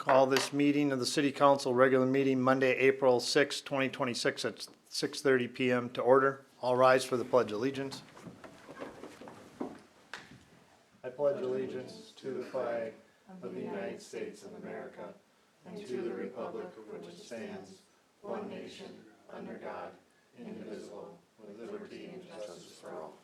Call this meeting of the City Council regular meeting Monday, April 6, 2026 at 6:30 PM to order. All rise for the Pledge of Allegiance. I pledge allegiance to the flag of the United States of America and to the republic for which it stands, one nation, under God, indivisible, with liberty and justice for all.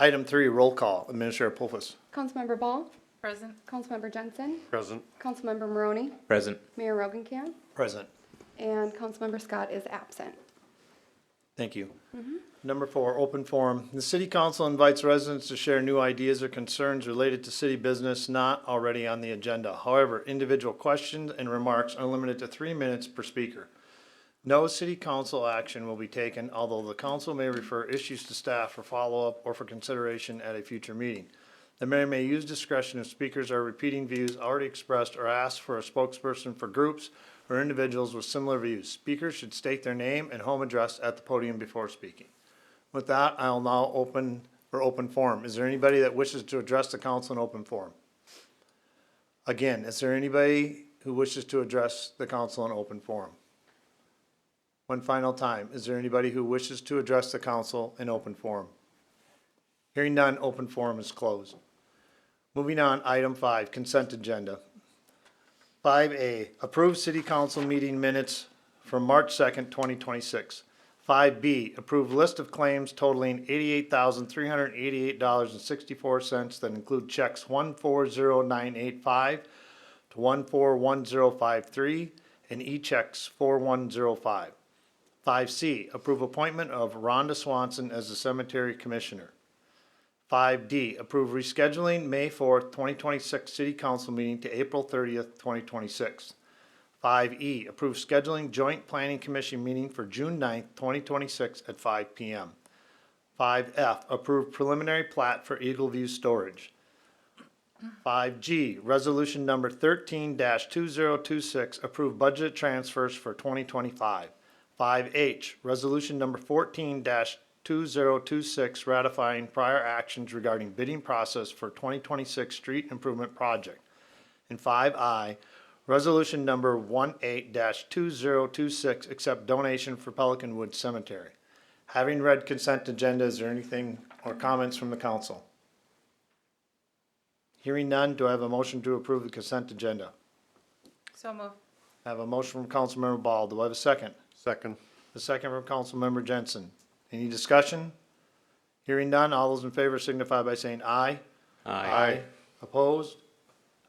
Item 3, roll call. Administrator Pulfus. Councilmember Ball, Present. Councilmember Jensen, Present. Councilmember Maroney, Present. Mayor Rogenkamp, Present. and Councilmember Scott is absent. Thank you. Number 4, open forum. The City Council invites residents to share new ideas or concerns related to city business not already on the agenda. However, individual questions and remarks are limited to 3 minutes per speaker. No city council action will be taken, although the council may refer issues to staff for follow-up or for consideration at a future meeting. The mayor may use discretion if speakers are repeating views already expressed or ask for a spokesperson for groups or individuals with similar views. Speakers should state their name and home address at the podium before speaking. With that, I'll now open forum. Is there anybody that wishes to address the council in open forum? Again, is there anybody who wishes to address the council in open forum? One final time, is there anybody who wishes to address the council in open forum? Hearing none, open forum is closed. Moving on, item 5, consent agenda. 5A, approve city council meeting minutes from March 2nd, 2026. 5B, approve list of claims totaling $88,388.64 that include checks 140985 to 141053 and e-checks 4105. 5C, approve appointment of Rhonda Swanson as the cemetery commissioner. 5D, approve rescheduling May 4th, 2026 city council meeting to April 30th, 2026. 5E, approve scheduling joint planning commission meeting for June 9th, 2026 at 5 PM. 5F, approve preliminary plat for Eagle View Storage. 5G, resolution number 13-2026, approve budget transfers for 2025. 5H, resolution number 14-2026, ratifying prior actions regarding bidding process for 2026 street improvement project. And 5I, resolution number 18-2026, accept donation for Pelican Woods Cemetery. Having read consent agenda, is there anything or comments from the council? Hearing none, do I have a motion to approve the consent agenda? So move. I have a motion from Councilmember Ball. Do I have a second? Second. A second from Councilmember Jensen. Any discussion? Hearing none, all those in favor signify by saying aye. Aye. Opposed?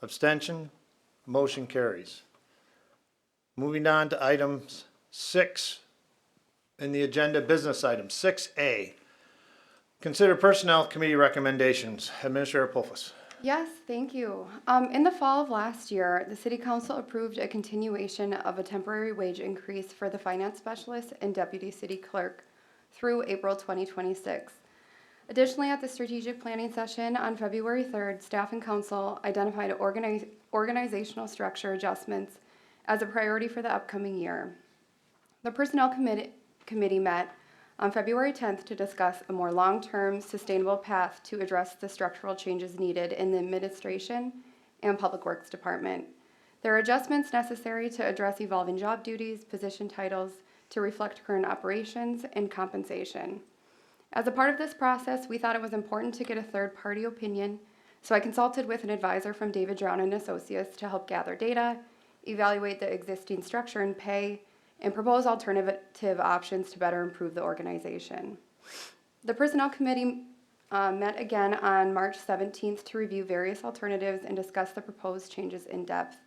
Abstention? Motion carries. Moving on to items 6 in the agenda, business item 6A. Consider personnel committee recommendations. Administrator Pulfus. Yes, thank you. In the fall of last year, the City Council approved a continuation of a temporary wage increase for the finance specialist and deputy city clerk through April 2026. Additionally, at the strategic planning session on February 3rd, staff and council identified organizational structure adjustments as a priority for the upcoming year. The Personnel Committee met on February 10th to discuss a more long-term, sustainable path to address the structural changes needed in the administration and Public Works Department. There are adjustments necessary to address evolving job duties, position titles, to reflect current operations, and compensation. As a part of this process, we thought it was important to get a third-party opinion, so I consulted with an advisor from David Drown and Associates to help gather data, evaluate the existing structure and pay, and propose alternative options to better improve the organization. The Personnel Committee met again on March 17th to review various alternatives and discuss the proposed changes in depth.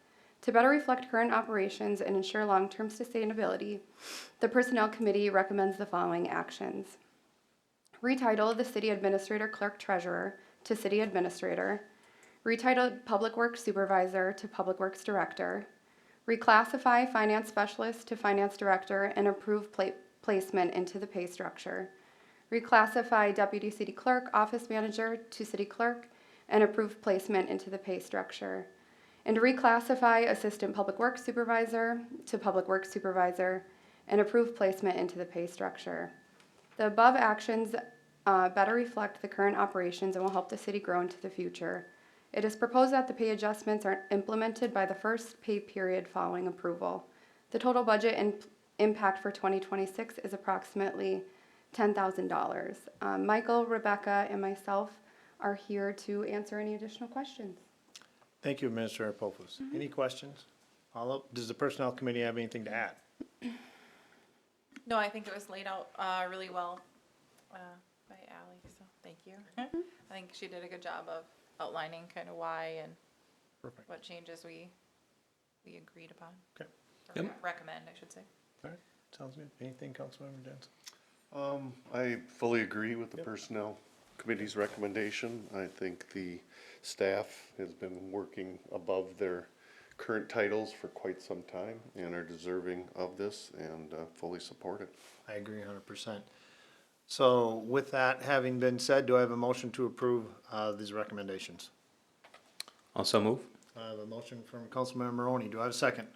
To better reflect current operations and ensure long-term sustainability, the Personnel Committee recommends the following actions. Retitle the City Administrator Clerk Treasurer to City Administrator. Retitle Public Works Supervisor to Public Works Director. Reclassify Finance Specialist to Finance Director and approve placement into the pay structure. Reclassify Deputy City Clerk, Office Manager to City Clerk and approve placement into the pay structure. And reclassify Assistant Public Works Supervisor to Public Works Supervisor and approve placement into the pay structure. The above actions better reflect the current operations and will help the city grow into the future. It is proposed that the pay adjustments are implemented by the first pay period following approval. The total budget impact for 2026 is approximately $10,000. Michael, Rebecca, and myself are here to answer any additional questions. Thank you, Administrator Pofus. Any questions? Does the Personnel Committee have anything to add? No, I think it was laid out really well by Ally, so thank you. I think she did a good job of outlining kind of why and Perfect. what changes we agreed upon. Okay. Or Yep. recommend, I should say. All right, sounds good. Anything, Councilmember Jensen? I fully agree with the Personnel Committee's recommendation. I think the staff has been working above their current titles for quite some time and are deserving of this and fully support it. I agree 100%. So with that having been said, do I have a motion to approve these recommendations? Also move. I have a motion from Councilmember Maroney. Do I have a second?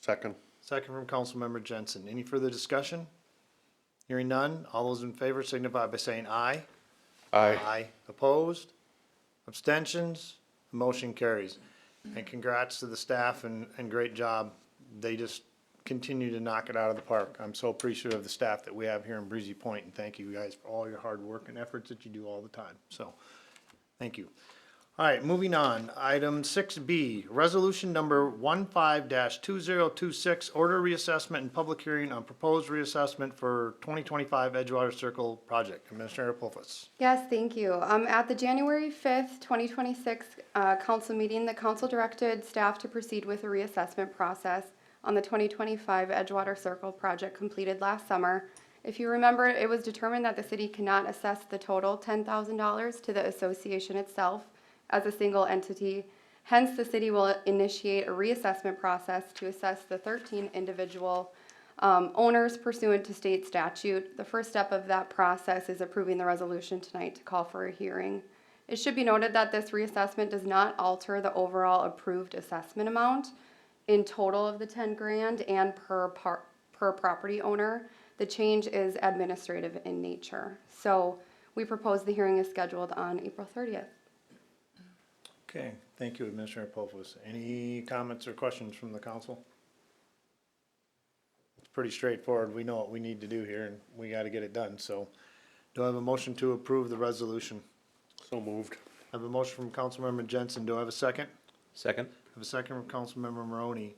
Second. Second from Councilmember Jensen. Any further discussion? Hearing none, all those in favor signify by saying aye. Aye. Opposed? Abstentions? The motion carries. And congrats to the staff and great job. They just continue to knock it out of the park. I'm so appreciative of the staff that we have here in Breezy Point, and thank you guys for all your hard work and efforts that you do all the time. So, thank you. All right, moving on. Item 6B, resolution number 15-2026, order reassessment and public hearing on proposed reassessment for 2025 Edgewater Circle project. Administrator Pofus. Yes, thank you. At the January 5th, 2026 council meeting, the council directed staff to proceed with a reassessment process on the 2025 Edgewater Circle project completed last summer. If you remember, it was determined that the city cannot assess the total $10,000 to the association itself as a single entity. Hence, the city will initiate a reassessment process to assess the 13 individual owners pursuant to state statute. The first step of that process is approving the resolution tonight to call for a hearing. It should be noted that this reassessment does not alter the overall approved assessment amount in total of the 10 grand and per property owner. The change is administrative in nature. So we propose the hearing is scheduled on April 30th. Okay, thank you, Administrator Pofus. Any comments or questions from the council? It's pretty straightforward. We know what we need to do here, and we gotta get it done, so. Do I have a motion to approve the resolution? So moved. I have a motion from Councilmember Jensen. Do I have a second? Second. I have a second from Councilmember Maroney.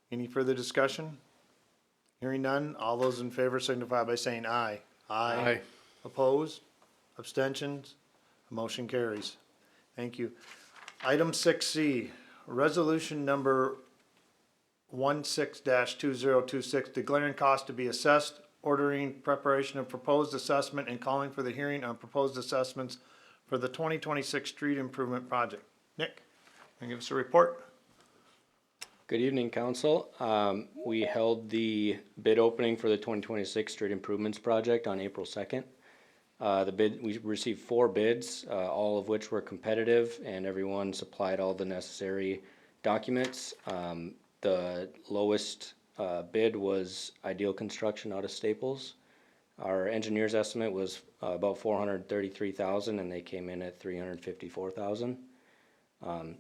Any further discussion? Hearing none, all those in favor signify by saying aye. Opposed? Abstentions? Motion carries. Thank you. Item 6C, resolution number 16-2026, declaring cost to be assessed, ordering preparation of proposed assessment, and calling for the hearing on proposed assessments for the 2026 street improvement project. Nick, can you give us a report? Good evening, council. We held the bid opening for the 2026 street improvements project on April 2nd. We received 4 bids, all of which were competitive, and everyone supplied all the necessary documents. The lowest bid was Ideal Construction out of Staples. Our engineer's estimate was about $433,000, and they came in at $354,000.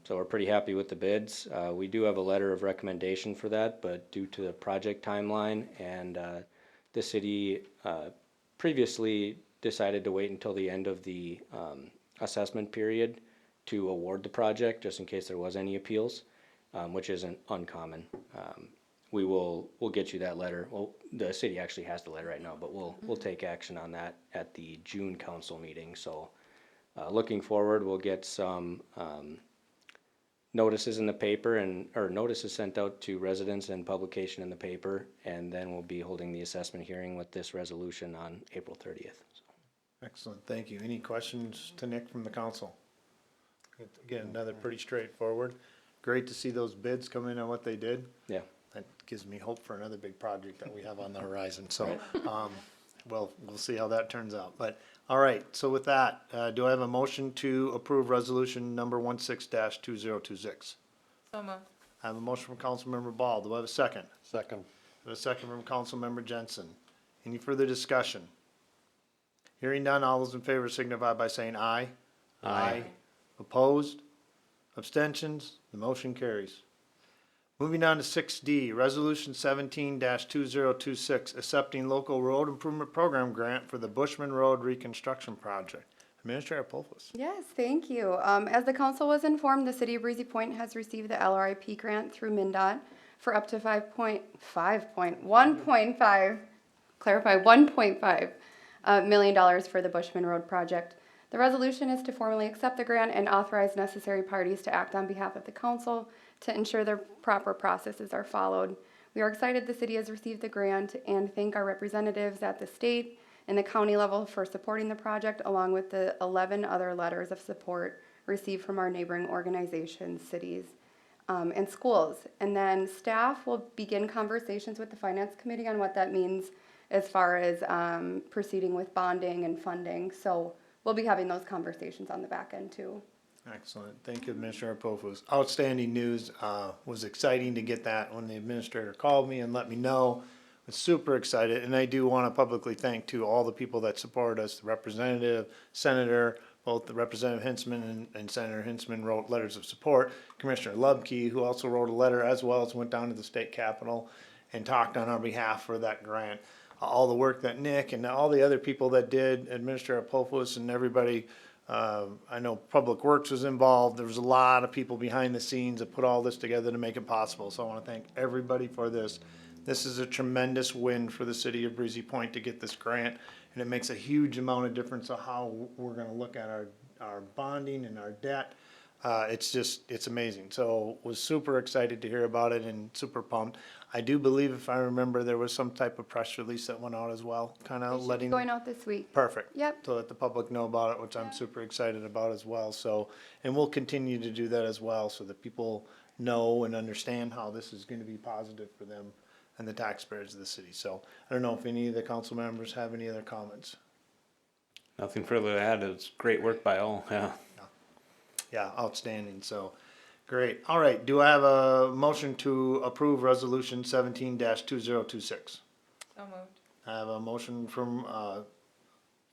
So we're pretty happy with the bids. We do have a letter of recommendation for that, but due to the project timeline and the city previously decided to wait until the end of the assessment period to award the project, just in case there was any appeals, which isn't uncommon. We'll get you that letter. Well, the city actually has the letter right now, but we'll take action on that at the June council meeting. So looking forward, we'll get some notices in the paper or notices sent out to residents and publication in the paper, and then we'll be holding the assessment hearing with this resolution on April 30th. Excellent, thank you. Any questions to Nick from the council? Again, another pretty straightforward. Great to see those bids come in on what they did. Yeah. That gives me hope for another big project that we have on the horizon, so, we'll see how that turns out. But, all right, so with that, do I have a motion to approve resolution number 16-2026? So moved. I have a motion from Councilmember Ball. Do I have a second? Second. I have a second from Councilmember Jensen. Any further discussion? Hearing none, all those in favor signify by saying aye. Aye. Opposed? Abstentions? The motion carries. Moving on to 6D, Resolution 17-2026, accepting local road improvement program grant for the Bushman Road Reconstruction Project. Administrator Polfus. Yes, thank you. As the council was informed, the city of Breezy Point has received the LRIP grant through MinDOT for up to $1.5 million for the Bushman Road project. The resolution is to formally accept the grant and authorize necessary parties to act on behalf of the council to ensure the proper processes are followed. We are excited the city has received the grant and thank our representatives at the state and the county level for supporting the project, along with the 11 other letters of support received from our neighboring organizations, cities, and schools. And then staff will begin conversations with the finance committee on what that means as far as proceeding with bonding and funding. So we'll be having those conversations on the back end too. Excellent. Thank you, Administrator Polfus. Outstanding news. Was exciting to get that when the administrator called me and let me know. Was super excited, and I do want to publicly thank to all the people that support us, the representative, senator, both the Representative Hinsman and Senator Hinsman wrote letters of support. Commissioner Lubke, who also wrote a letter, as well as went down to the state capitol and talked on our behalf for that grant. All the work that Nick and all the other people that did, Administrator Polfus and everybody, I know Public Works was involved. There was a lot of people behind the scenes that put all this together to make it possible. So I want to thank everybody for this. This is a tremendous win for the city of Breezy Point to get this grant, and it makes a huge amount of difference of how we're gonna look at our bonding and our debt. It's amazing. So was super excited to hear about it and super pumped. I do believe, if I remember, there was some type of press release that went out as well, kind It of should be letting. going out this week. Perfect. Yep. So that the public know about it, which I'm super excited about as well. So, and we'll continue to do that as well so that people know and understand how this is gonna be positive for them and the taxpayers of the city. So I don't know if any of the council members have any other comments. Nothing further to add. It's great work by all, yeah. Yeah, outstanding. So, great. All right, do I have a motion to approve resolution 17-2026? So moved. I have a motion from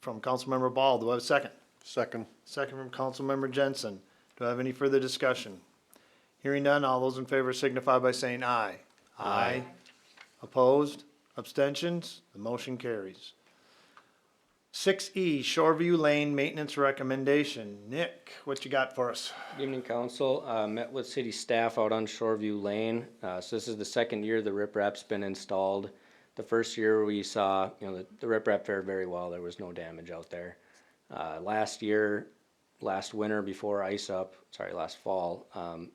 Councilmember Ball. Do I have a second? Second. Second from Councilmember Jensen. Do I have any further discussion? Hearing none, all those in favor signify by saying aye. Aye. Opposed? Abstentions? The motion carries. 6E, Shoreview Lane Maintenance Recommendation. Nick, what you got for us? Good evening, council. Met with city staff out on Shoreview Lane. So this is the second year the riprap's been installed. The first year we saw, the riprap fared very well. There was no damage out there. Last winter before last fall,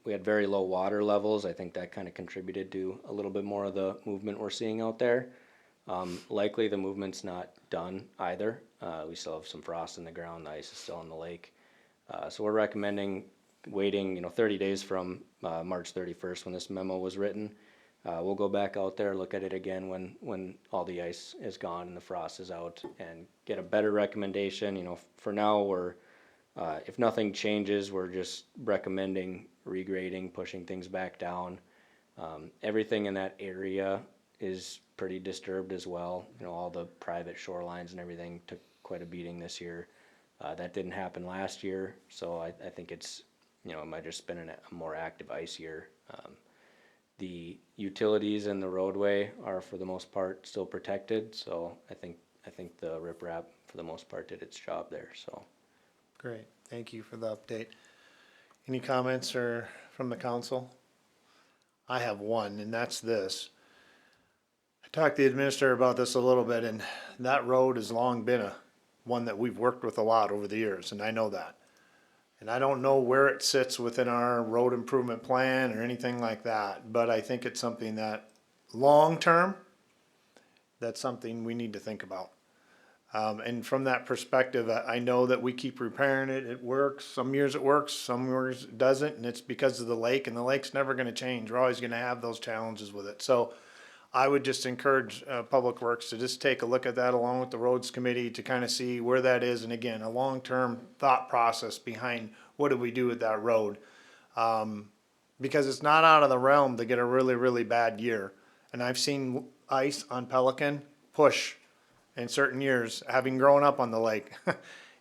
we had very low water levels. I think that kind of contributed to a little bit more of the movement we're seeing out there. Likely the movement's not done either. We still have some frost in the ground. The ice is still in the lake. So we're recommending waiting, 30 days from March 31st when this memo was written. We'll go back out there, look at it again when all the ice is gone and the frost is out, and get a better recommendation. For now, we're if nothing changes, we're just recommending regrading, pushing things back down. Everything in that area is pretty disturbed as well. All the private shorelines and everything took quite a beating this year. That didn't happen last year, so I think it's, it might just been a more active ice year. The utilities and the roadway are for the most part still protected, so I think the riprap for the most part did its job there, so. Great, thank you for the update. Any comments from the council? I have one, and that's this. I talked to the administrator about this a little bit, and that road has long been one that we've worked with a lot over the years, and I know that. And I don't know where it sits within our road improvement plan or anything like that, but I think it's something that, long-term, that's something we need to think about. And from that perspective, I know that we keep repairing it, it works, some years it works, some years it doesn't, and it's because of the lake, and the lake's never gonna change, we're always gonna have those challenges with it. So I would just encourage Public Works to just take a look at that along with the Roads Committee to kind of see where that is, and again, a long-term thought process behind what do we do with that road. Because it's not out of the realm to get a really, really bad year. And I've seen ice on Pelican push in certain years, having grown up on the lake,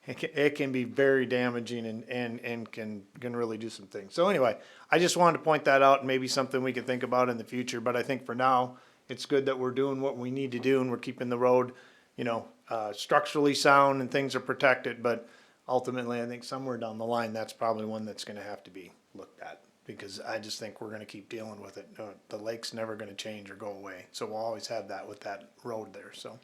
it can be very damaging and can really do some things. So anyway, I just wanted to point that out, and maybe something we could think about in the future, but I think for now, it's good that we're doing what we need to do and we're keeping the road, structurally sound and things are protected, but ultimately, I think somewhere down the line, that's probably one that's gonna have to be looked at, because I just think we're gonna keep dealing with it. The lake's never gonna change or go away, so we'll always have that with that road there, so.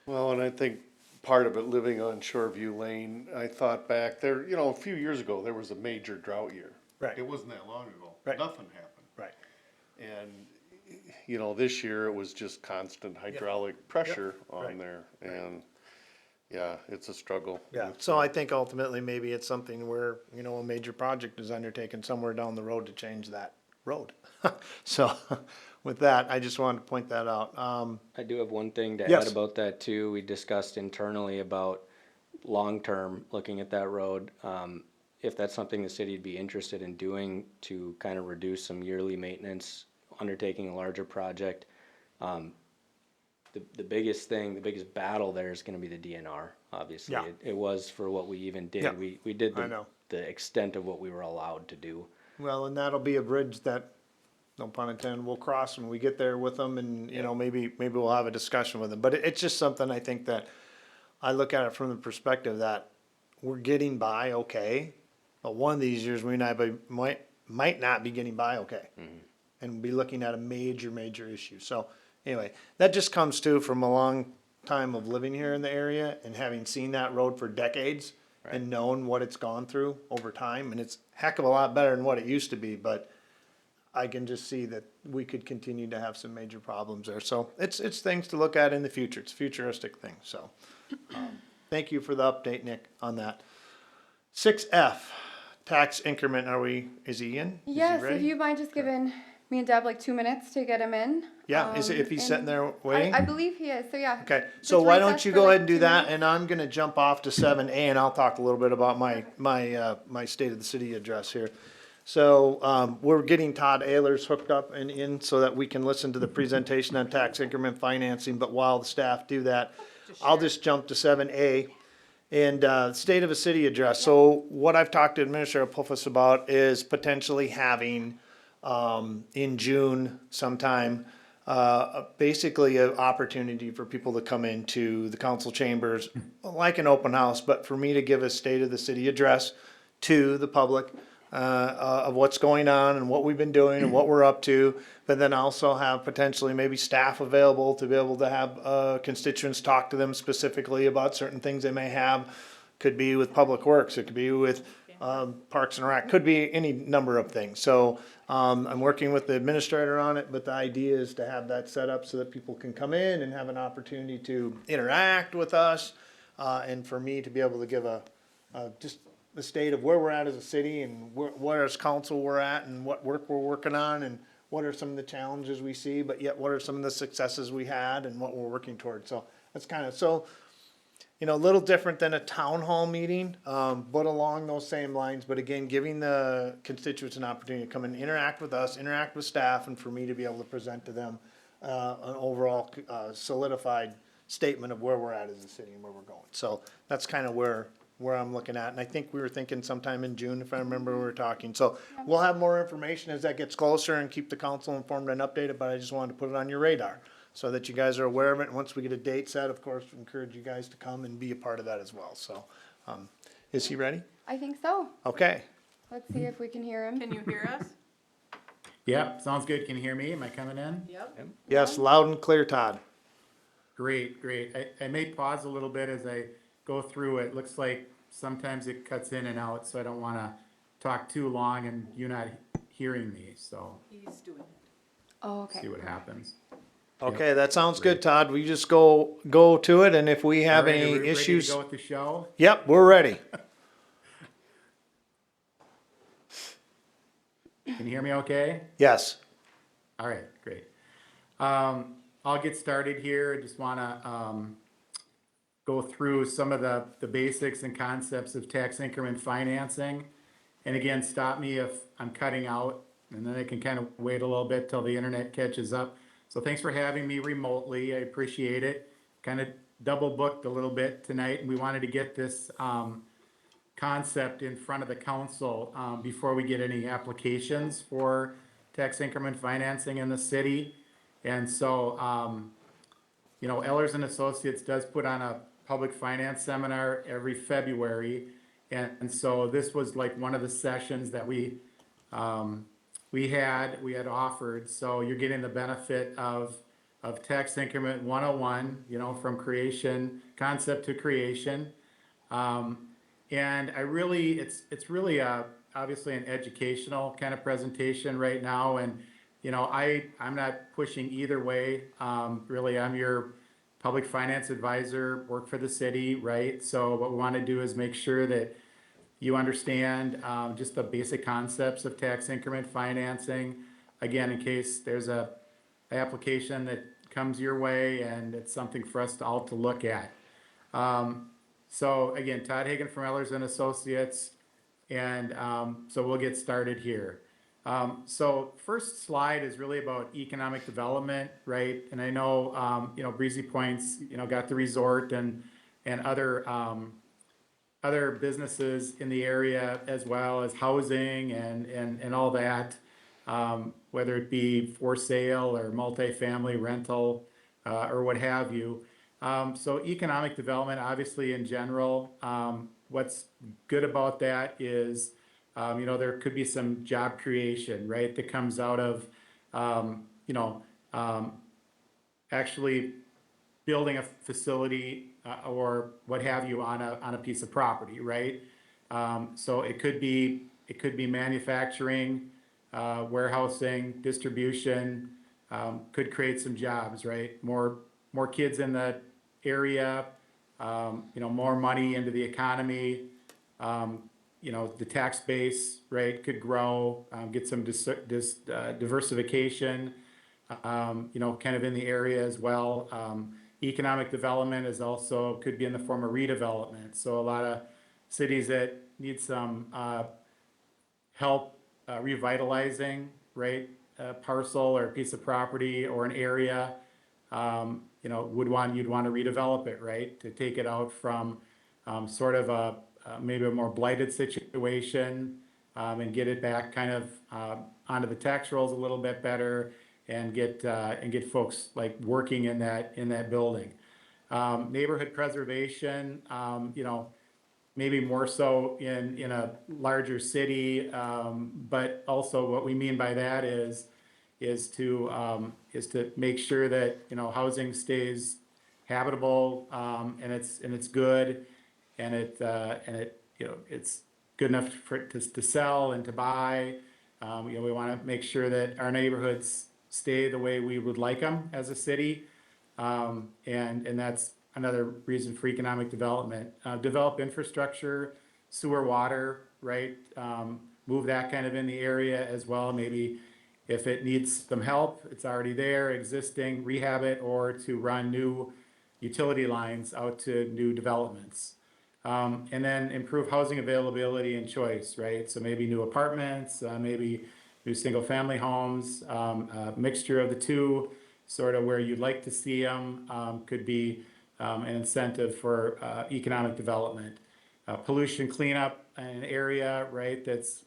Well, and I think part of it, living on Shoreview Lane, I thought back there, a few years ago, there was a major drought year. Right. It wasn't that long ago. Right. Nothing happened. Right. And, this year it was just constant hydraulic pressure Right. on there, and, yeah, it's a struggle. Yeah, so I think ultimately maybe it's something where, a major project is undertaken somewhere down the road to change that road. So with that, I just wanted to point that out. I do have one thing to Yes. add about that too. We discussed internally about long-term, looking at that road. If that's something the city'd be interested in doing to kind of reduce some yearly maintenance, undertaking a larger project. The biggest thing, the biggest battle there is gonna be the DNR, obviously. Yeah. It was for what we even Yeah. did. We did I know. the extent of what we were allowed to do. Well, and that'll be a bridge that, no pun intended, we'll cross when we get there with them, and, maybe we'll have a discussion with them. But it's just something I think that, I look at it from the perspective that we're getting by okay, but one of these years we might not be getting by okay. And be looking at a major issue. So anyway, that just comes too from a long time of living here in the area and having seen that road for decades and known what it's gone through over time. And it's a heck of a lot better than what it used to be, but I can just see that we could continue to have some major problems there. So it's things to look at in the future. It's a futuristic thing. So thank you for the update, Nick, on that. 6F, tax increment. Is he in? Is he Yes, ready? if you mind just giving me and Deb like 2 minutes to get him in. Yeah, is it if he's and sitting there waiting? I believe he is, so yeah. Okay, Just so why don't recess you for, go like, ahead and do 2 that, minutes. and I'm gonna jump off to 7A, and I'll talk a little bit about my State of the City address here. So, we're getting Todd Ayers hooked up and in so that we can listen to the presentation on tax increment financing, but while the staff do that, I'll just jump to 7A. And, State of a City address, so what I've talked to Administrator Puffus about is potentially having, in June sometime, basically an opportunity for people to come into the council chambers, like an open house, but for me to give a State of the City address to the public, of what's going on and what we've been doing and what we're up to, but then also have potentially maybe staff available to be able to have, constituents talk to them specifically about certain things they may have. Could be with Public Works, it could be with, Parks and Rec, could be any number of things. So, I'm working with the administrator on it, but the idea is to have that set up so that people can come in and have an opportunity to interact with us, and for me to be able to give just the state of where we're at as a city and where as council we're at and what work we're working on and what are some of the challenges we see, but yet what are some of the successes we had and what we're working towards. So that's kind of, a little different than a town hall meeting, but along those same lines. But again, giving the constituents an opportunity to come and interact with us, interact with staff, and for me to be able to present to them an overall solidified statement of where we're at as a city and where we're going. So that's kind of where I'm looking at. And I think we were thinking sometime in June, if I remember, we were talking. So we'll have more information as that gets closer and keep the council informed and updated, but I just wanted to put it on your radar so that you guys are aware of it. And once we get a date set, of course, we encourage you guys to come and be a part of that as well. So, is he ready? I think so. Okay. Let's see if we can hear him. Can you hear us? Yep, sounds good. Can you hear me? Am I coming in? Yep. Yes, loud and clear, Todd. Great, great. I may pause a little bit as I go through it. Looks like sometimes it cuts in and out, so I don't want to talk too long and you not hearing me, so He's doing it. Oh, okay. see what happens. Okay, that sounds good, Todd. We just go to it, and if we have All right, any are we issues, ready to go with the show? yep, we're ready. Can you hear me okay? Yes. All right, great. I'll get started here. I just want to go through some of the basics and concepts of tax increment financing. And again, stop me if I'm cutting out, and then I can kind of wait a little bit till the internet catches up. So thanks for having me remotely. I appreciate it. Kind of double booked a little bit tonight, and we wanted to get this concept in front of the council before we get any applications for tax increment financing in the city. And so, you know, Ellers and Associates does put on a public finance seminar every February. And so this was like one of the sessions that we had offered. So you're getting the benefit of tax increment 101, you know, from creation, concept to creation. And it's really obviously an educational kind of presentation right now. And, you know, I'm not pushing either way. Really, I'm your public finance advisor, work for the city, right? So what we want to do is make sure that you understand just the basic concepts of tax increment financing. Again, in case there's a application that comes your way, and it's something for us all to look at. So again, Todd Hagan from Ellers and Associates, and so we'll get started here. So first slide is really about economic development, right? And I know, you know, Breezy Point's, you know, got the resort and other businesses in the area, as well as housing and all that, whether it be for sale or multifamily rental or what have you. So economic development, obviously in general, what's good about that is, you know, there could be some job creation, right, that comes out of, you know, actually building a facility or what have you on a piece of property, right? So it could be manufacturing, warehousing, distribution, could create some jobs, right? More kids in the area, you know, more money into the economy. You know, the tax base, right, could grow, get some diversification, you know, kind of in the area as well. Economic development is also, could be in the form of redevelopment. So a lot of cities that need some help revitalizing, right, a parcel or a piece of property or an area, you know, you'd want to redevelop it, right, to take it out from sort of maybe a more blighted situation, and get it back kind of onto the tax rolls a little bit better, and get folks like working in that building. Neighborhood preservation, you know, maybe more so in a larger city, but also what we mean by that is to make sure that, you know, housing stays habitable, and it's good, and it you know, it's good enough for it to sell and to buy. You know, we want to make sure that our neighborhoods stay the way we would like them as a city, and that's another reason for economic development. Develop infrastructure, sewer, water, right? Move that kind of in the area as well. Maybe if it needs some help, it's already there, existing, rehab it, or to run new utility lines out to new developments. And then improve housing availability and choice, right? So maybe new apartments, maybe new single-family homes, a mixture of the two, sort of where you'd like to see them, could be an incentive for economic development. Pollution cleanup in an area, right, that's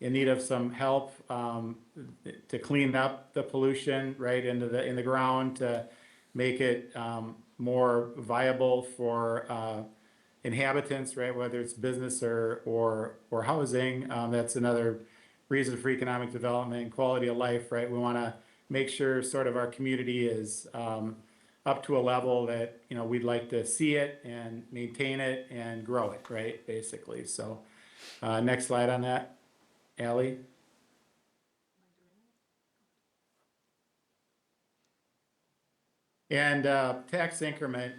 in need of some help to clean up the pollution, right, in the ground, to make it more viable for inhabitants, right, whether it's business or housing. That's another reason for economic development and quality of life, right? We want to make sure sort of our community is up to a level that, you know, we'd like to see it and maintain it and grow it, right, basically. So next slide on that, Allie. And tax increment,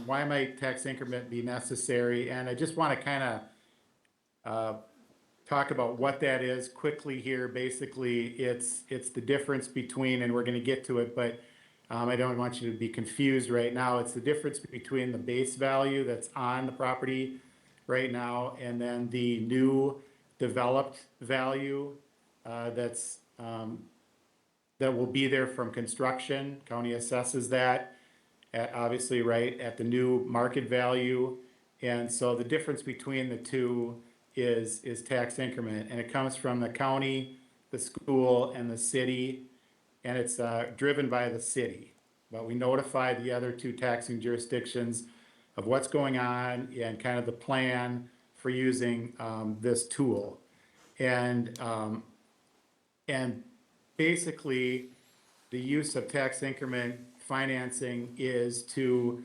why might tax increment be necessary? And I just want to kind of talk about what that is quickly here. Basically, it's the difference between, and we're going to get to it, but I don't want you to be confused right now. It's the difference between the base value that's on the property right now and then the new developed value that's that will be there from construction. County assesses that, at, obviously, right, at the new market value. And so the difference between the two is tax increment, and it comes from the county, the school, and the city, and it's driven by the city. But we notify the other two taxing jurisdictions of what's going on and kind of the plan for using this tool. And basically, the use of tax increment financing is to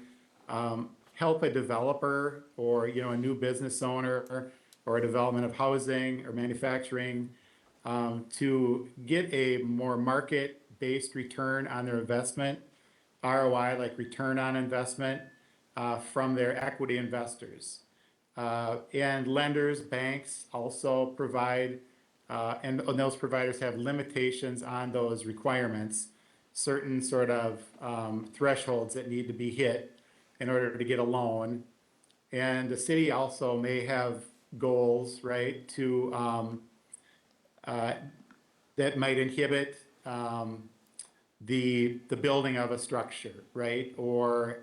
help a developer or, you know, a new business owner or a development of housing or manufacturing to get a more market-based return on their investment, ROI, like return on investment, from their equity investors. And lenders, banks also provide, and those providers have limitations on those requirements, certain sort of thresholds that need to be hit in order to get a loan. And the city also may have goals, right, to that might inhibit the building of a structure, right, or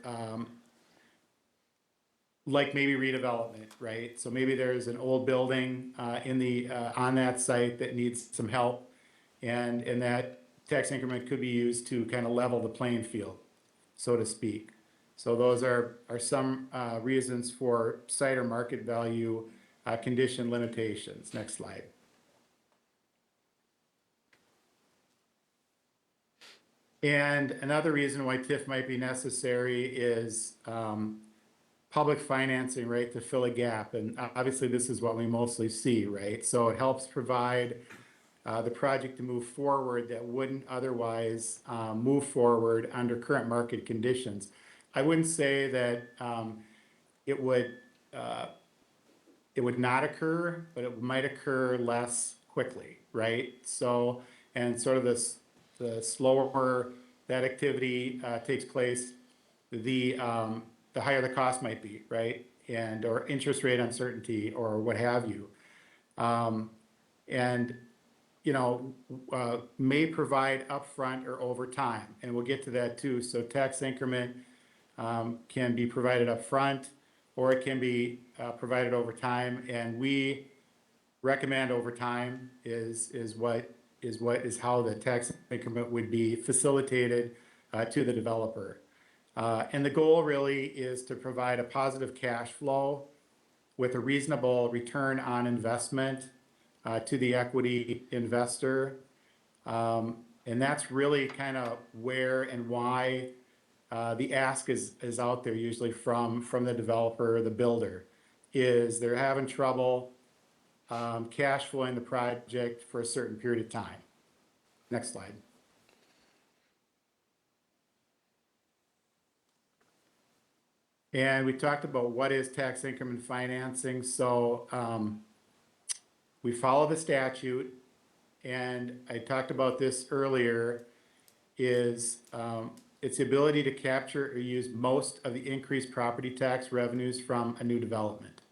like maybe redevelopment, right? So maybe there's an old building in the on that site that needs some help, and that tax increment could be used to kind of level the playing field, so to speak. So those are some reasons for site or market value condition limitations. Next slide. And another reason why TIF might be necessary is public financing, right, to fill a gap. And obviously this is what we mostly see, right? So it helps provide the project to move forward that wouldn't otherwise move forward under current market conditions. I wouldn't say that it would not occur, but it might occur less quickly, right? So, and sort of the slower that activity takes place, the higher the cost might be, right? And, or interest rate uncertainty or what have you. And, you know, may provide upfront or over time. And we'll get to that too. So tax increment can be provided upfront, or it can be provided over time. And we recommend over time is how the tax increment would be facilitated to the developer. And the goal really is to provide a positive cash flow with a reasonable return on investment to the equity investor. And that's really kind of where and why the ask is out there usually from the developer or the builder, is they're having trouble cash flowing the project for a certain period of time. Next slide. And we talked about what is tax increment financing. So we follow the statute, and I talked about this earlier, is it's the ability to capture or use most of the increased property tax revenues from a new development.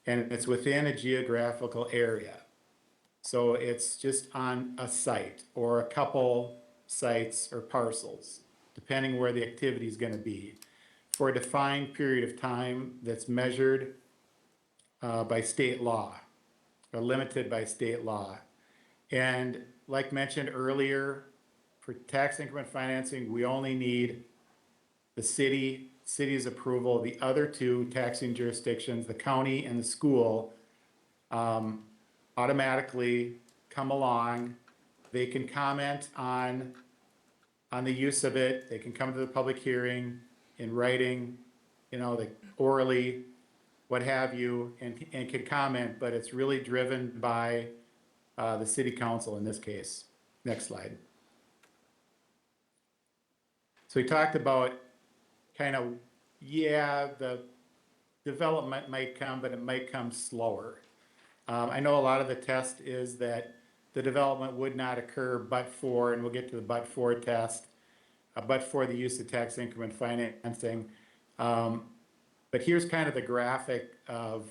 And it's within a geographical area. So it's just on a site or a couple sites or parcels, depending where the activity is going to be, for a defined period of time that's measured by state law or limited by state law. And like mentioned earlier, for tax increment financing, we only need the city's approval. The other two taxing jurisdictions, the county and the school, automatically come along. They can comment on the use of it. They can come to the public hearing in writing, you know, like orally, what have you, and can comment, but it's really driven by the city council in this case. Next slide. So we talked about kind of, yeah, the development might come, but it might come slower. I know a lot of the test is that the development would not occur but for, and we'll get to the but for test, but for the use of tax increment financing. But here's kind of the graphic of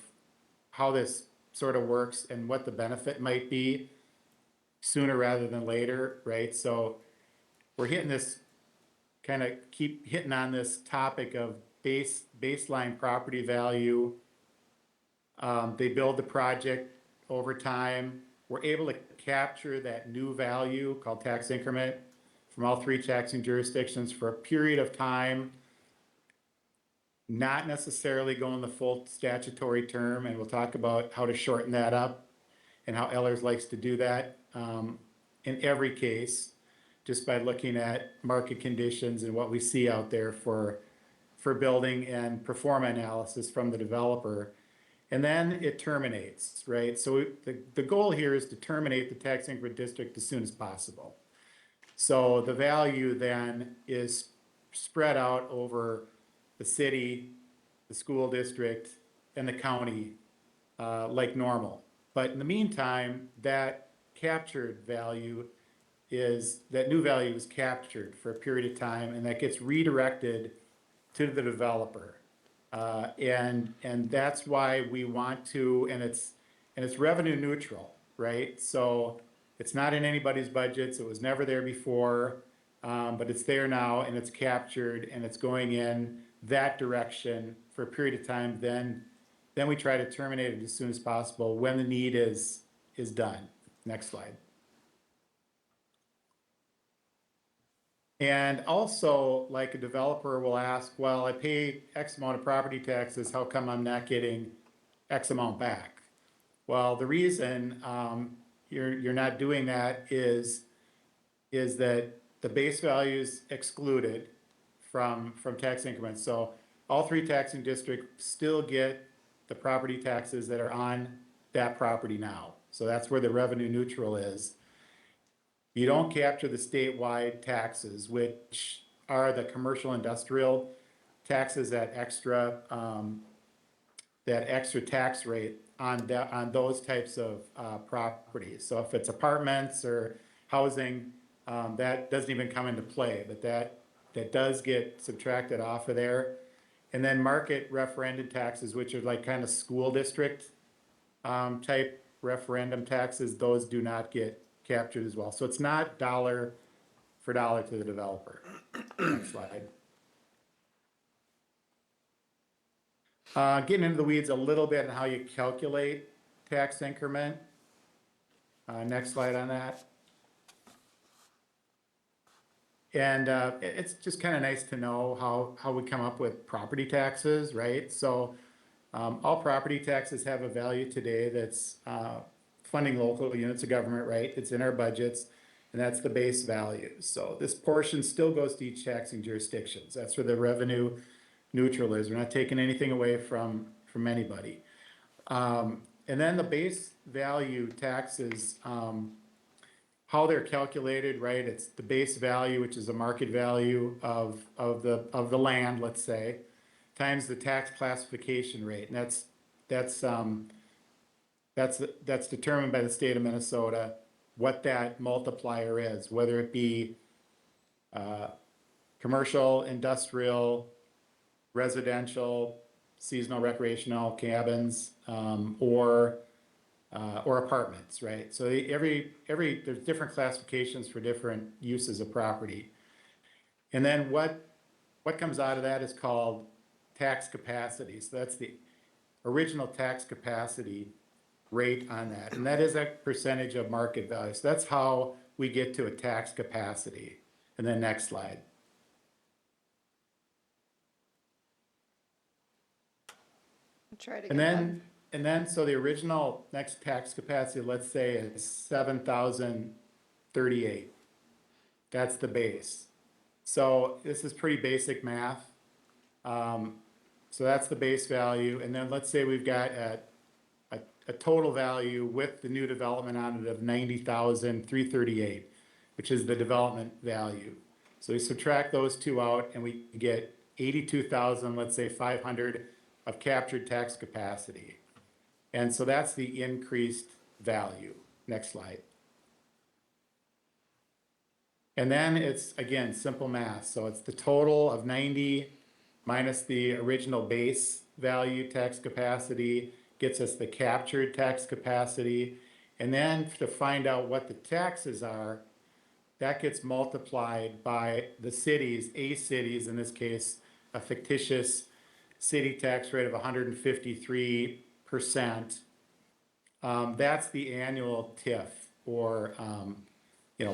how this sort of works and what the benefit might be sooner rather than later, right? So we're hitting this kind of keep hitting on this topic of baseline property value. They build the project over time. We're able to capture that new value called tax increment from all three taxing jurisdictions for a period of time, not necessarily going the full statutory term, and we'll talk about how to shorten that up and how Ellers likes to do that in every case, just by looking at market conditions and what we see out there for building and pro forma analysis from the developer. And then it terminates, right? So the goal here is to terminate the tax increment district as soon as possible. So the value then is spread out over the city, the school district, and the county like normal. But in the meantime, that captured value that new value is captured for a period of time, and that gets redirected to the developer. And that's why we want to, and it's revenue neutral, right? So it's not in anybody's budgets. It was never there before, but it's there now, and it's captured, and it's going in that direction for a period of time. Then we try to terminate it as soon as possible when the need is done. Next slide. And also, like a developer will ask, well, I pay X amount of property taxes, how come I'm not getting X amount back? Well, the reason you're not doing that is that the base value is excluded from tax increments. So all three taxing districts still get the property taxes that are on that property now. So that's where the revenue neutral is. You don't capture the statewide taxes, which are the commercial industrial taxes, that extra tax rate on those types of properties. So if it's apartments or housing, that doesn't even come into play, but that does get subtracted off of there. And then market referendum taxes, which are like kind of school district type referendum taxes, those do not get captured as well. So it's not dollar for dollar to the developer. Next slide. Getting into the weeds a little bit on how you calculate tax increment. Next slide on that. And it's just kind of nice to know how we come up with property taxes, right? So all property taxes have a value today that's funding local units of government, right? It's in our budgets, and that's the base value. So this portion still goes to each taxing jurisdictions. That's where the revenue neutral is. We're not taking anything away from anybody. And then the base value taxes, how they're calculated, right? It's the base value, which is the market value of the land, let's say, times the tax classification rate, and that's determined by the state of Minnesota what that multiplier is, whether it be commercial, industrial, residential, seasonal, recreational cabins, or apartments, right? So there's different classifications for different uses of property. And then what comes out of that is called tax capacity. So that's the original tax capacity rate on that. And that is a percentage of market value. So that's how we get to a tax capacity. And then next slide. Try to get And then, so the original next tax capacity, let's say, is 7,038. That's the base. So this is pretty basic math. So that's the base value. And then let's say we've got a total value with the new development on it of 90,338, which is the development value. So we subtract those two out and we get 82,000, let's say 500 of captured tax capacity. And so that's the increased value. Next slide. And then it's, again, simple math. So it's the total of 90 minus the original base value tax capacity gets us the captured tax capacity. And then to find out what the taxes are, that gets multiplied by the cities, in this case, a fictitious city tax rate of 153%. That's the annual TIF, or,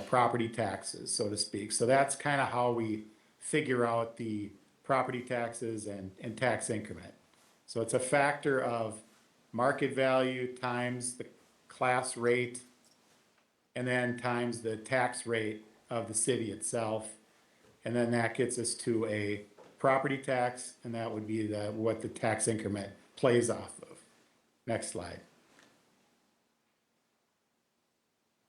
property taxes, so to speak. So that's kind of how we figure out the property taxes and tax increment. So it's a factor of market value times the class rate, and then times the tax rate of the city itself. And then that gets us to a property tax, and that would be what the tax increment plays off of. Next slide.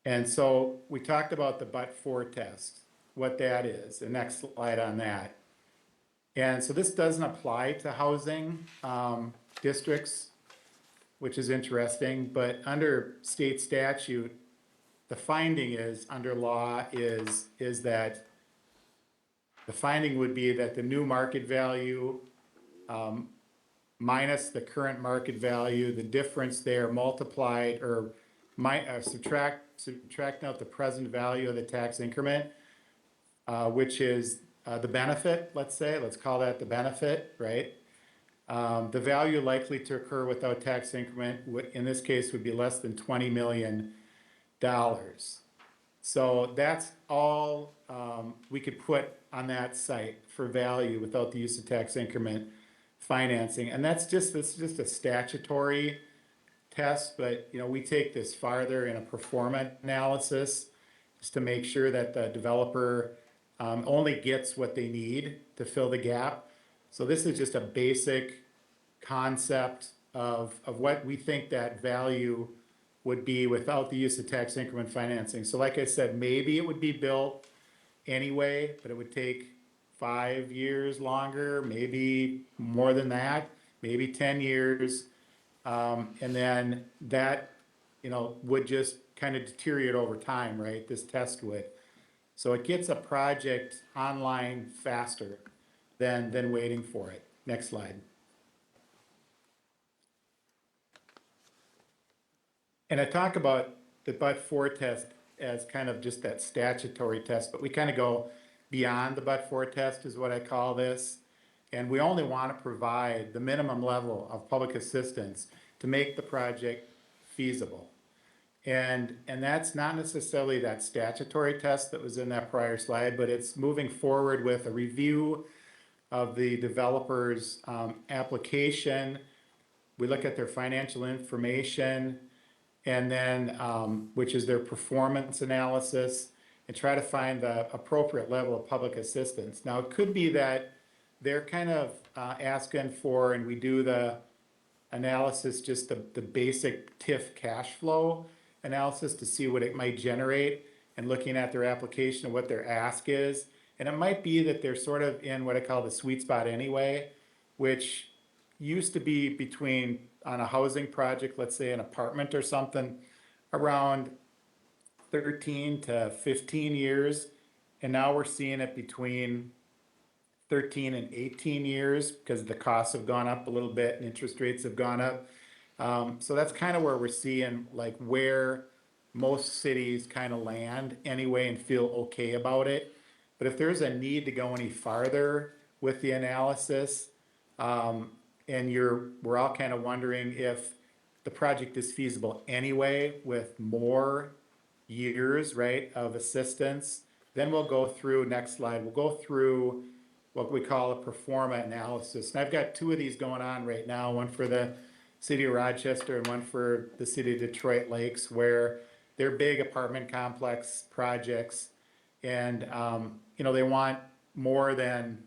And so we talked about the but-for test, what that is. The next slide on that. And so this doesn't apply to housing districts, which is interesting, but under state statute, the finding is, under law, is that the finding would be that the new market value minus the current market value, the difference there multiplied or subtract out the present value of the tax increment, which is the benefit, let's call that the benefit, right? The value likely to occur without tax increment, in this case, would be less than $20 million. So that's all we could put on that site for value without the use of tax increment financing. And that's just a statutory test, but we take this farther in a pro forma analysis just to make sure that the developer only gets what they need to fill the gap. So this is just a basic concept of what we think that value would be without the use of tax increment financing. So like I said, maybe it would be built anyway, but it would take 5 years longer, maybe more than that, maybe 10 years. And then that, would just kind of deteriorate over time, right? This test would. So it gets a project online faster than waiting for it. Next slide. And I talk about the but-for test as kind of just that statutory test, but we kind of go beyond the but-for test is what I call this. And we only want to provide the minimum level of public assistance to make the project feasible. And that's not necessarily that statutory test that was in that prior slide, but it's moving forward with a review of the developer's application. We look at their financial information, and then which is their performance analysis, and try to find the appropriate level of public assistance. Now, it could be that they're kind of asking for, and we do the analysis, just the basic TIF cash flow analysis to see what it might generate, and looking at their application and what their ask is. And it might be that they're sort of in what I call the sweet spot anyway, which used to be between, on a housing project, let's say an apartment or something, around 13 to 15 years. And now we're seeing it between 13 and 18 years because the costs have gone up a little bit and interest rates have gone up. So that's kind of where we're seeing like where most cities kind of land anyway and feel okay about it. But if there's a need to go any farther with the analysis, and we're all kind of wondering if the project is feasible anyway with more years, right, of assistance, then we'll go through, next slide, we'll go through what we call a pro forma analysis. And I've got 2 of these going on right now, one for the city of Rochester and one for the city of Detroit Lakes, where they're big apartment complex projects. And, they want more than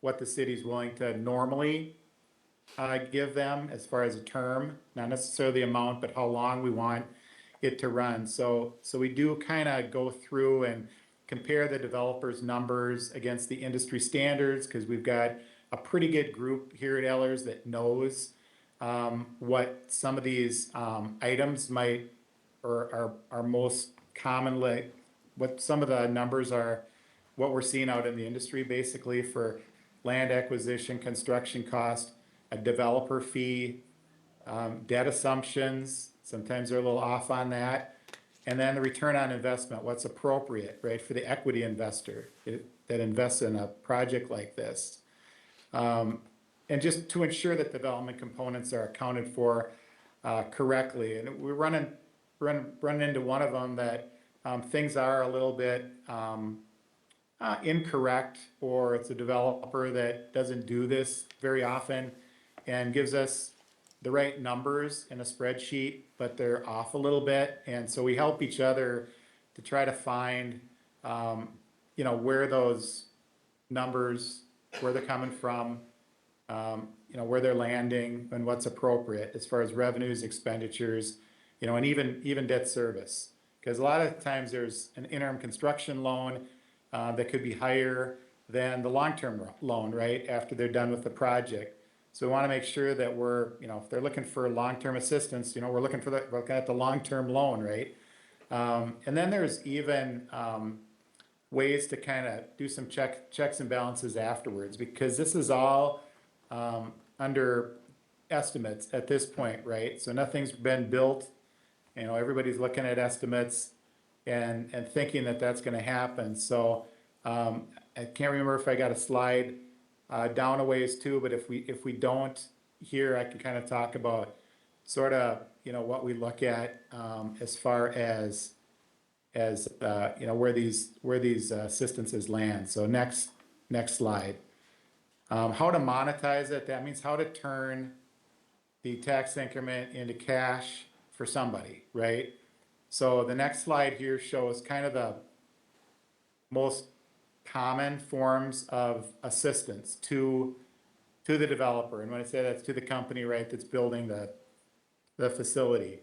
what the city's willing to normally give them as far as a term, not necessarily the amount, but how long we want it to run. So we do kind of go through and compare the developers' numbers against the industry standards, because we've got a pretty good group here at Ehlers that knows what some of these items might, or are most commonly, what some of the numbers are, what we're seeing out in the industry basically for land acquisition, construction cost, a developer fee, debt assumptions. Sometimes they're a little off on that. And then the return on investment, what's appropriate, right, for the equity investor that invests in a project like this. And just to ensure that development components are accounted for correctly. And we run into one of them that things are a little bit incorrect, or it's a developer that doesn't do this very often and gives us the right numbers in a spreadsheet, but they're off a little bit. And so we help each other to try to find, where those numbers, where they're coming from, where they're landing and what's appropriate as far as revenues, expenditures, and even debt service. Because a lot of times there's an interim construction loan that could be higher than the long-term loan, right, after they're done with the project. So we want to make sure that we're, if they're looking for long-term assistance, we're looking at the long-term loan, right? And then there's even ways to kind of do some checks and balances afterwards, because this is all under estimates at this point, right? So nothing's been built. Everybody's looking at estimates and thinking that that's going to happen. So I can't remember if I got a slide down a ways too, but if we don't here, I can kind of talk about sort of what we look at as far as where these assistances land. So next slide. How to monetize it? That means how to turn the tax increment into cash for somebody, right? So the next slide here shows kind of the most common forms of assistance to the developer. And when I say that's to the company, right, that's building the facility.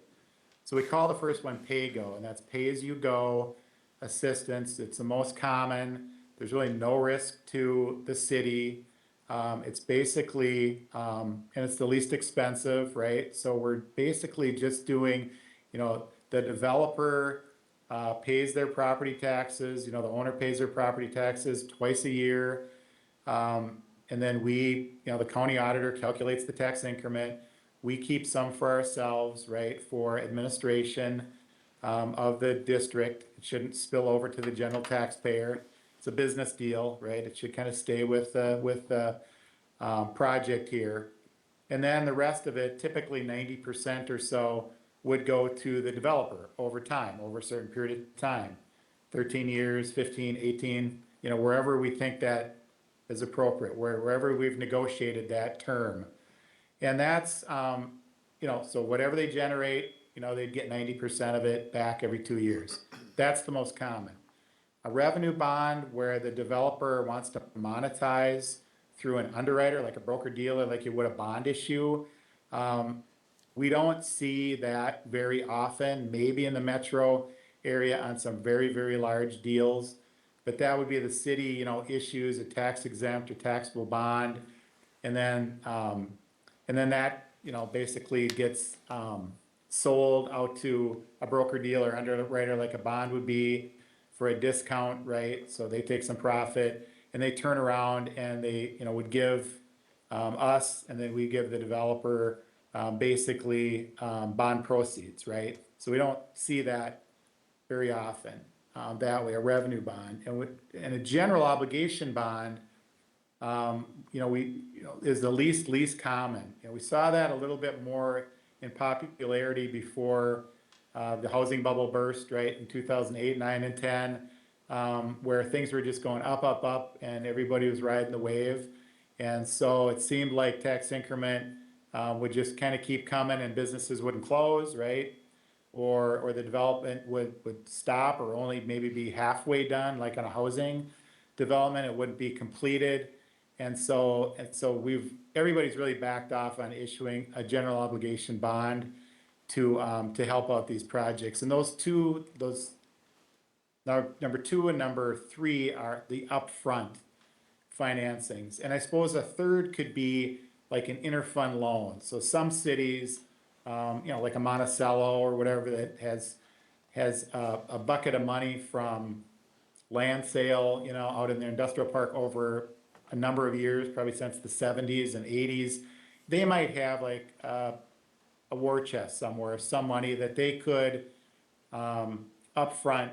So we call the first one pay-go, and that's pay-as-you-go assistance. It's the most common. There's really no risk to the city. It's basically, and it's the least expensive, right? So we're basically just doing, the developer pays their property taxes, the owner pays their property taxes twice a year. And then we, the county auditor calculates the tax increment. We keep some for ourselves, right, for administration of the district. It shouldn't spill over to the general taxpayer. It's a business deal, right? It should kind of stay with the project here. And then the rest of it, typically 90% or so, would go to the developer over time, over a certain period of time. 13 years, 15, 18, wherever we think that is appropriate, wherever we've negotiated that term. And that's, so whatever they generate, they'd get 90% of it back every 2 years. That's the most common. A revenue bond where the developer wants to monetize through an underwriter, like a broker dealer, like you would a bond issue. We don't see that very often, maybe in the metro area on some very, very large deals. But that would be the city, issues a tax exempt or taxable bond. And then that, basically gets sold out to a broker dealer, underwriter, like a bond would be, for a discount, right? So they take some profit and they turn around and they, would give us, and then we give the developer basically bond proceeds, right? So we don't see that very often that way, a revenue bond. And a general obligation bond, is the least common. We saw that a little bit more in popularity before the housing bubble burst, right, in 2008, 9, and 10, where things were just going up, and everybody was riding the wave. And so it seemed like tax increment would just kind of keep coming and businesses wouldn't close, right? Or the development would stop or only maybe be halfway done, like on a housing development, it wouldn't be completed. And so everybody's really backed off on issuing a general obligation bond to help out these projects. And number 2 and number 3 are the upfront financings. And I suppose a third could be like an interfund loan. So some cities, like a Monticello or whatever, that has a bucket of money from land sale, out in their industrial park over a number of years, probably since the 70s and 80s. They might have like a war chest somewhere, some money that they could upfront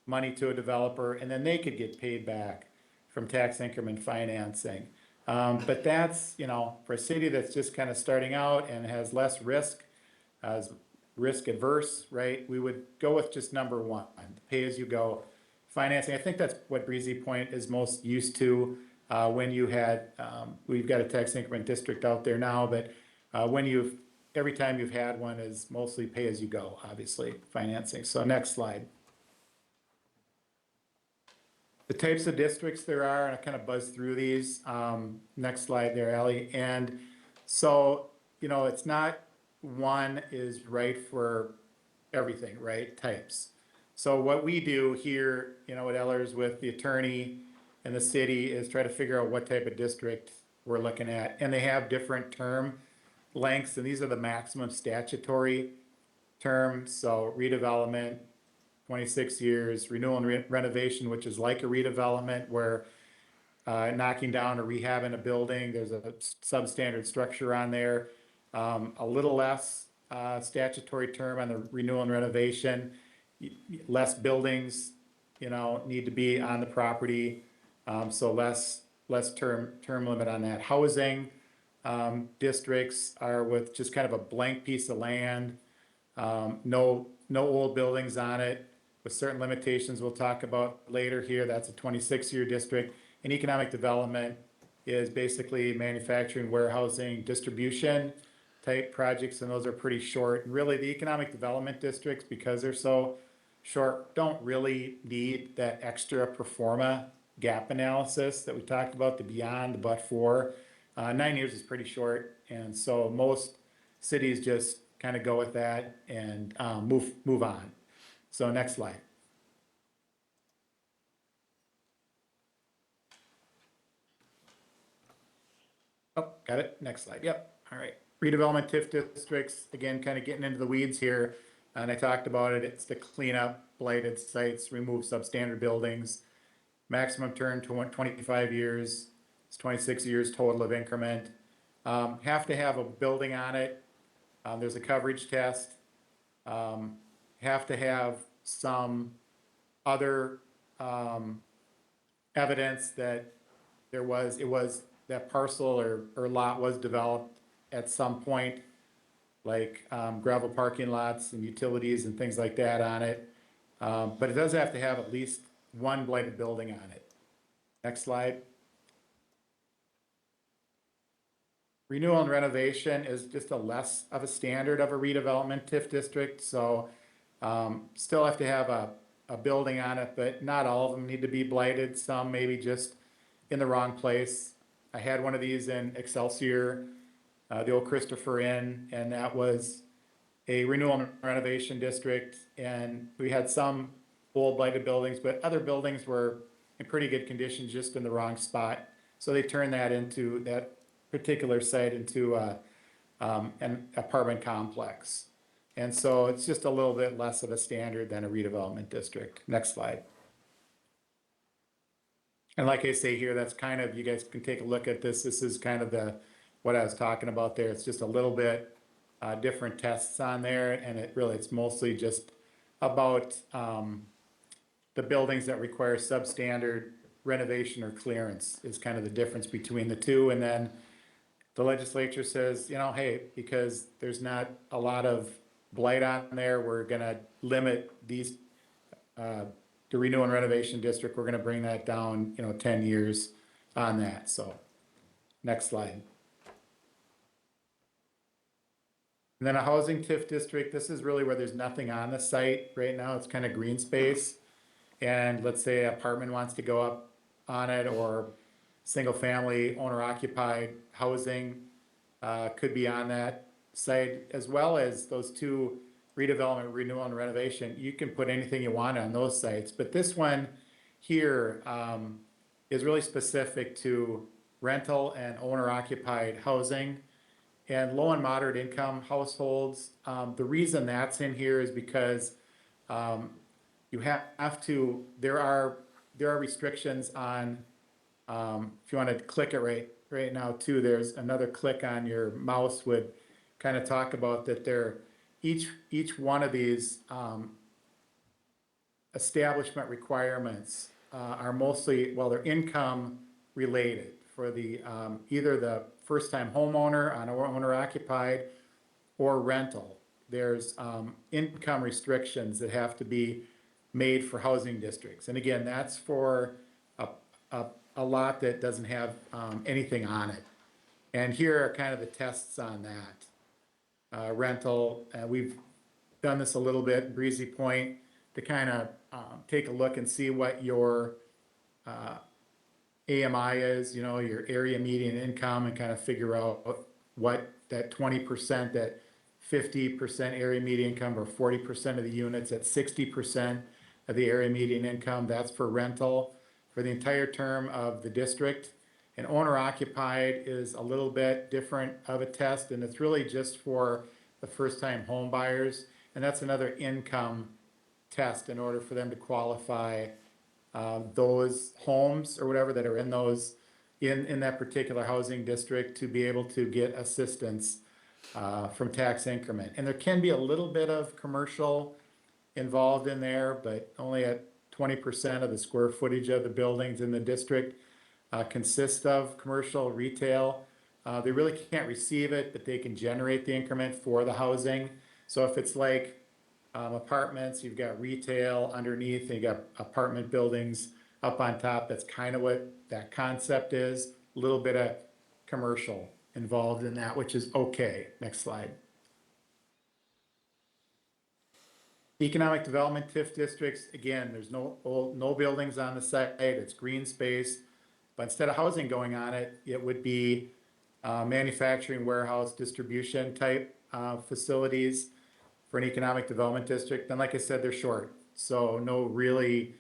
money to a developer, and then they could get paid back from tax increment financing. But that's, you know, for a city that's just kind of starting out and has less risk, as risk adverse, right? We would go with just number one, pay-as-you-go financing. I think that's what Breezy Point is most used to. When you had, we've got a tax increment district out there now, but every time you've had one is mostly pay-as-you-go, obviously, financing. So next slide. The types of districts there are, and I kind of buzzed through these. Next slide there, Ally. And so, you know, it's not one is right for everything, right? Types. So what we do here, you know, at Ellers with the attorney and the city is try to figure out what type of district we're looking at. And they have different term lengths, and these are the maximum statutory terms. So redevelopment, 26 years, renewal and renovation, which is like a redevelopment where knocking down or rehabbing a building, there's a substandard structure on there. A little less statutory term on the renewal and renovation, less buildings, you know, need to be on the property. So less term limit on that. Housing districts are with just kind of a blank piece of land, no old buildings on it, with certain limitations we'll talk about later here. That's a 26-year district. And economic development is basically manufacturing, warehousing, distribution type projects, and those are pretty short. And really, the economic development districts, because they're so short, don't really need that extra pro forma gap analysis that we talked about, the beyond, the but for. 9 years is pretty short, and so most cities just kind of go with that and move on. So next slide. Oh, got it. Next slide. Yep. All right. Redevelopment TIF districts, again, kind of getting into the weeds here. And I talked about it. It's to clean up blighted sites, remove substandard buildings. Maximum term to 25 years. It's 26 years total of increment. Have to have a building on it. There's a coverage test. Have to have some other evidence that that parcel or lot was developed at some point, like gravel parking lots and utilities and things like that on it. But it does have to have at least one blighted building on it. Next slide. Renewal and renovation is just a less of a standard of a redevelopment TIF district, so still have to have a building on it, but not all of them need to be blighted. Some maybe just in the wrong place. I had one of these in Excelsior, the old Christopher Inn, and that was a renewal and renovation district, and we had some old blighted buildings, but other buildings were in pretty good condition, just in the wrong spot. So they turned that particular site into an apartment complex. And so it's just a little bit less of a standard than a redevelopment district. Next slide. And like I say here, that's kind of, you guys can take a look at this. This is kind of what I was talking about there. It's just a little bit different tests on there, and it's mostly just about the buildings that require substandard renovation or clearance is kind of the difference between the two. And then the legislature says, you know, hey, because there's not a lot of blight on there, we're gonna limit these, the renewal and renovation district, we're gonna bring that down, 10 years on that. So next slide. And then a housing TIF district, this is really where there's nothing on the site right now. It's kind of green space. And let's say an apartment wants to go up on it, or single family owner occupied housing could be on that site, as well as those two redevelopment, renewal and renovation. You can put anything you want on those sites, but this one here is really specific to rental and owner occupied housing and low and moderate income households. The reason that's in here is because you have to, there are restrictions on, if you want to click it right now too, there's another click on your mouse would kind of talk about that each one of these establishment requirements are mostly, well, they're income related for the, either the first-time homeowner on owner occupied or rental. There's income restrictions that have to be made for housing districts. And again, that's for a lot that doesn't have anything on it. And here are kind of the tests on that. Rental, we've done this a little bit, Breezy Point, to kind of take a look and see what your AMI is, you know, your area median income, and kind of figure out what that 20%, that 50% area median income, or 40% of the units at 60% of the area median income. That's for rental for the entire term of the district. And owner occupied is a little bit different of a test, and it's really just for the first time home buyers. And that's another income test in order for them to qualify those homes or whatever that are in those, in that particular housing district, to be able to get assistance from tax increment. And there can be a little bit of commercial involved in there, but only at 20% of the square footage of the buildings in the district consist of commercial retail. They really can't receive it, but they can generate the increment for the housing. So if it's like apartments, you've got retail underneath, and you got apartment buildings up on top. That's kind of what that concept is. A little bit of commercial involved in that, which is okay. Next slide. Economic development TIF districts, again, there's no buildings on the site, it's green space, but instead of housing going on it, it would be manufacturing, warehouse, distribution type facilities for an economic development district. And like I said, they're short, so no really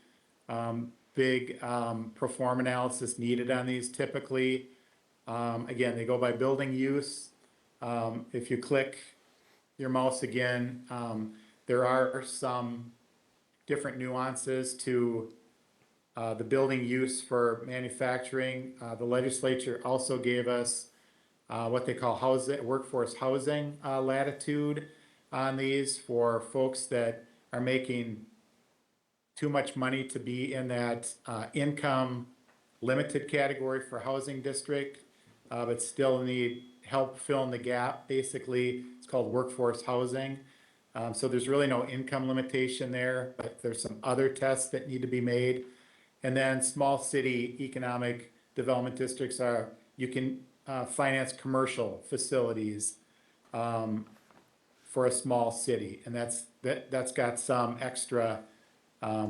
big pro forma analysis needed on these typically. Again, they go by building use. If you click your mouse again, there are some different nuances to the building use for manufacturing. The legislature also gave us what they call workforce housing latitude on these for folks that are making too much money to be in that income limited category for housing district, but still need help fill in the gap. Basically, it's called workforce housing. So there's really no income limitation there, but there's some other tests that need to be made. And then small city economic development districts are, you can finance commercial facilities for a small city. And that's got some extra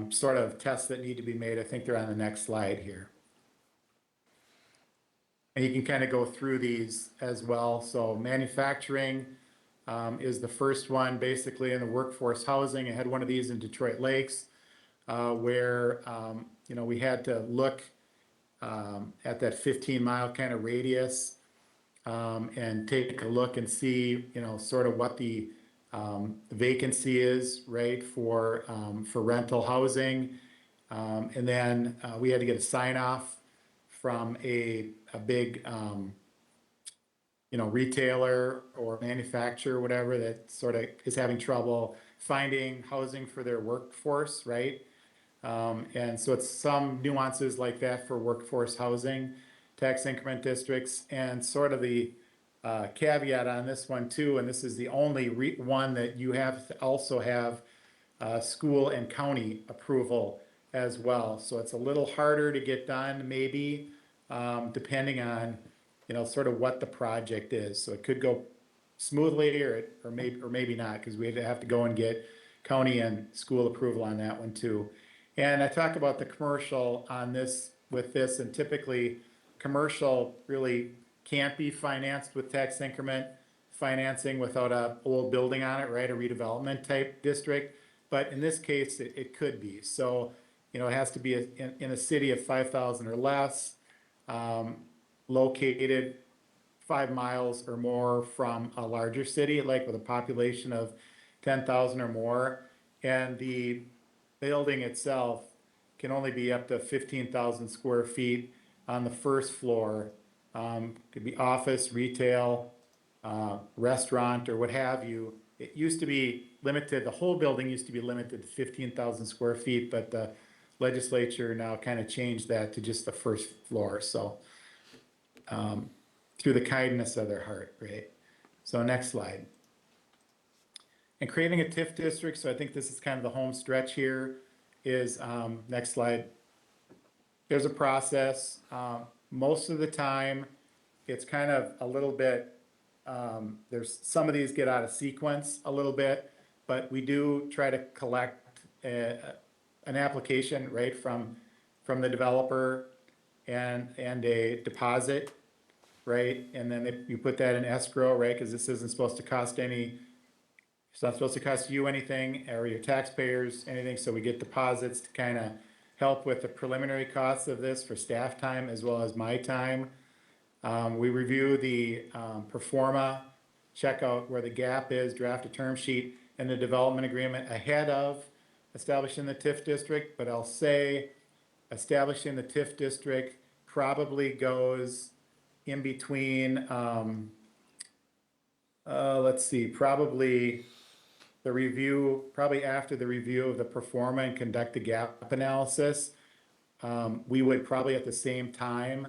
sort of tests that need to be made. I think they're on the next slide here. And you can kind of go through these as well. So manufacturing is the first one, basically in the workforce housing. I had one of these in Detroit Lakes where we had to look at that 15-mile kind of radius and take a look and see, sort of what the vacancy is, right, for rental housing. And then we had to get a sign off from a big retailer or manufacturer, whatever, that sort of is having trouble finding housing for their workforce, right? And so it's some nuances like that for workforce housing, tax increment districts, and sort of the caveat on this one too, and this is the only one that you have to also have school and county approval as well. So it's a little harder to get done, maybe, depending on sort of what the project is. So it could go smoothly or maybe not, because we'd have to go and get county and school approval on that one too. And I talk about the commercial on this with this, and typically commercial really can't be financed with tax increment financing without a old building on it, right? A redevelopment type district. But in this case, it could be. So, it has to be in a city of 5,000 or less, located 5 miles or more from a larger city, like with a population of 10,000 or more. And the building itself can only be up to 15,000 square feet on the first floor. Could be office, retail, restaurant, or what have you, it used to be limited, the whole building used to be limited to 15,000 square feet, but the legislature now kind of changed that to just the first floor, so, through the kindness of their heart, right? So next slide. And creating a TIF district, so I think this is kind of the home stretch here, is, next slide. There's a process. Most of the time, it's kind of a little bit, there's, some of these get out of sequence a little bit, but we do try to collect an application, right, from the developer and a deposit, right? And then you put that in escrow, right, because this isn't supposed to cost any, it's not supposed to cost you anything or your taxpayers anything, so we get deposits to kind of help with the preliminary costs of this for staff time as well as my time. We review the pro forma, check out where the gap is, draft a term sheet and the development agreement ahead of establishing the TIF district, but I'll say establishing the TIF district probably goes in between, let's see, probably the review, probably after the review of the pro forma and conduct the gap analysis. We would probably at the same time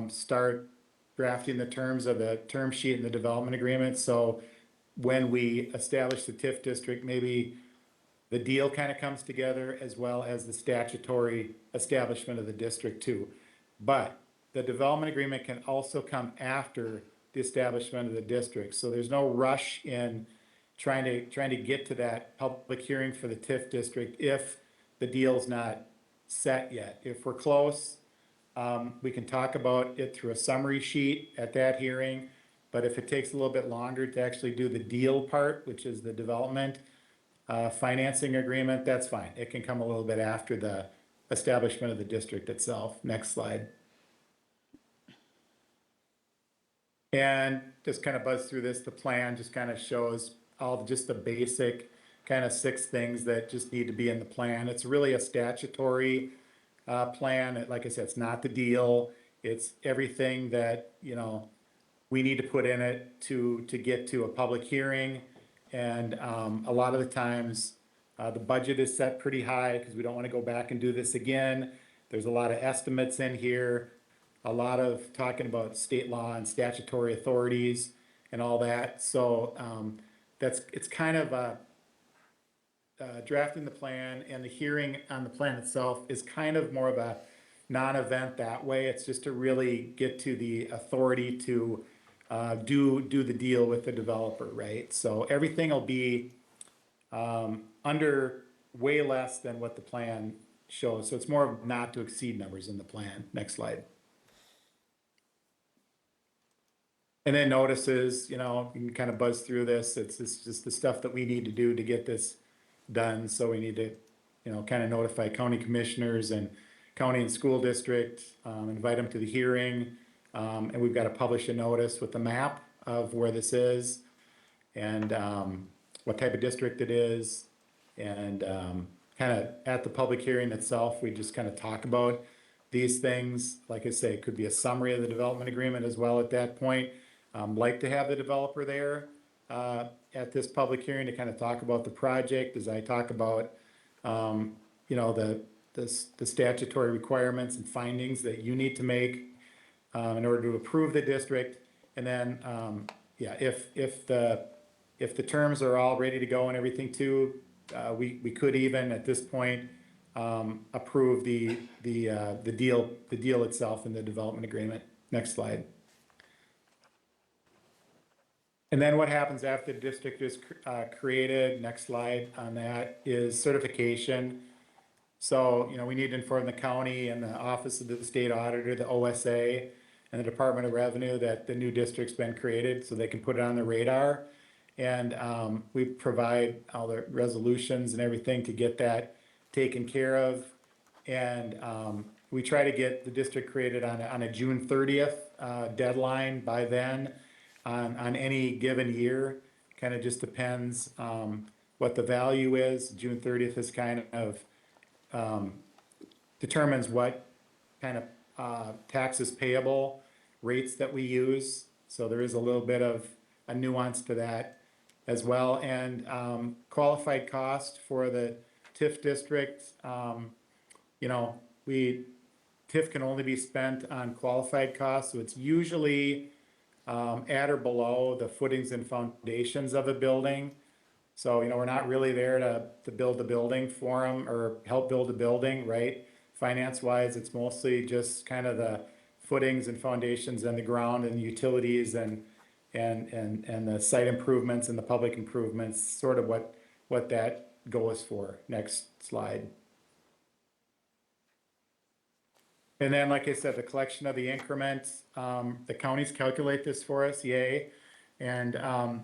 start drafting the terms of the term sheet and the development agreement. So when we establish the TIF district, maybe the deal kind of comes together as well as the statutory establishment of the district too. But the development agreement can also come after the establishment of the district. So there's no rush in trying to get to that public hearing for the TIF district if the deal's not set yet. If we're close, we can talk about it through a summary sheet at that hearing. But if it takes a little bit longer to actually do the deal part, which is the development financing agreement, that's fine. It can come a little bit after the establishment of the district itself. Next slide. And just kind of buzz through this, the plan just kind of shows all just the basic kind of 6 things that just need to be in the plan. It's really a statutory plan. Like I said, it's not the deal. It's everything that, you know, we need to put in it to get to a public hearing. And a lot of the times the budget is set pretty high because we don't want to go back and do this again. There's a lot of estimates in here, a lot of talking about state law and statutory authorities and all that. So it's kind of drafting the plan, and the hearing on the plan itself is kind of more of a non-event that way. It's just to really get to the authority to do the deal with the developer, right? So everything will be under way less than what the plan shows. So it's more of not to exceed numbers in the plan. Next slide. And then notices, you know, you can kind of buzz through this. It's just the stuff that we need to do to get this done. So we need to, you know, kind of notify county commissioners and county and school district, invite them to the hearing. And we've got to publish a notice with the map of where this is and what type of district it is. And kind of at the public hearing itself, we just kind of talk about these things. Like I say, it could be a summary of the development agreement as well at that point. Like to have the developer there at this public hearing to kind of talk about the project as I talk about, you know, the statutory requirements and findings that you need to make in order to approve the district. And then, yeah, if the terms are all ready to go and everything too, we could even at this point approve the deal itself and the development agreement. Next slide. And then what happens after the district is created, next slide on that, is certification. So, you know, we need to inform the county and the Office of the State Auditor, the OSA, and the Department of Revenue that the new district's been created so they can put it on the radar. And we provide all the resolutions and everything to get that taken care of. And we try to get the district created on a June 30th deadline by then. On any given year, kind of just depends what the value is. June 30th is kind of determines what kind of taxes payable rates that we use. So there is a little bit of a nuance to that. as well. And qualified cost for the TIF district, you know, TIF can only be spent on qualified costs, so it's usually at or below the footings and foundations of a building. So, you know, we're not really there to build the building for them or help build a building, right? Finance wise, it's mostly just kind of the footings and foundations and the ground and utilities and the site improvements and the public improvements, sort of what that goes for. Next slide. And then, like I said, the collection of the increments, the counties calculate this for us, yay. And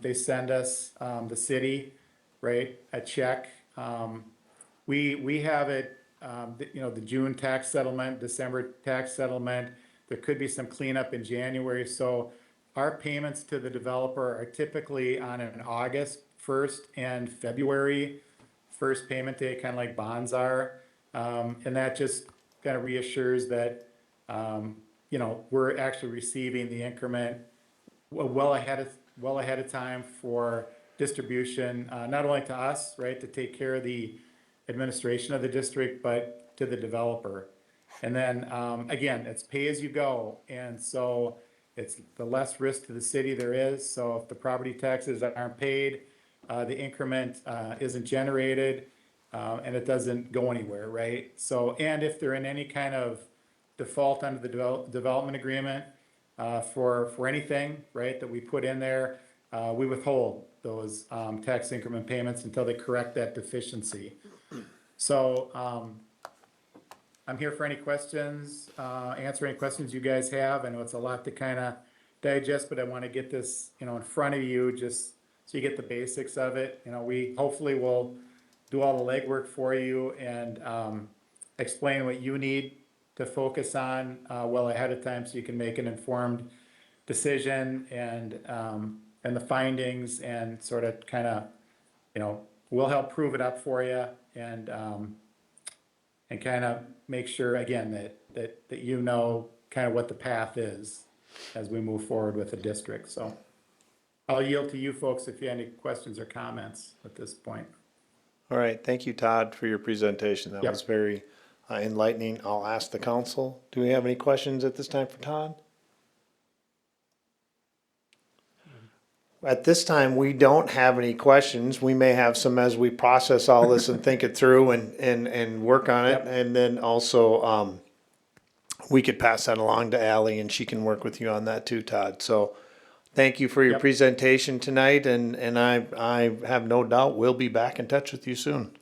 they send us, the city, right, a check. We have it, you know, the June tax settlement, December tax settlement. There could be some cleanup in January. So our payments to the developer are typically on an August 1st and February 1st payment day, kind of like bonds are. And that just kind of reassures that, you know, we're actually receiving the increment well ahead of time for distribution, not only to us, right, to take care of the administration of the district, but to the developer. And then, again, it's pay as you go. And so it's the less risk to the city there is. So if the property taxes aren't paid, the increment isn't generated, and it doesn't go anywhere, right? So, and if they're in any kind of default under the development agreement for anything, right, that we put in there, we withhold those tax increment payments until they correct that deficiency. So I'm here for any questions, answer any questions you guys have. I know it's a lot to kind of digest, but I want to get this, you know, in front of you just so you get the basics of it. You know, we hopefully will do all the legwork for you and explain what you need to focus on well ahead of time so you can make an informed decision and the findings and sort of kind of, you know, we'll help prove it up for you and kind of make sure again that you know kind of what the path is as we move forward with the district. So I'll yield to you folks if you have any questions or comments at this point. All right, thank you, Todd, for your presentation. That Yep. was very enlightening. I'll ask the council. Do we have any questions at this time for Todd? At this time, we don't have any questions. We may have some as we process all this and think it through and work on it. Yep. And then also, we could pass that along to Ally and she can work with you on that too, Todd. So thank you for your Yep. presentation tonight. And I have no doubt we'll be back in touch with you soon.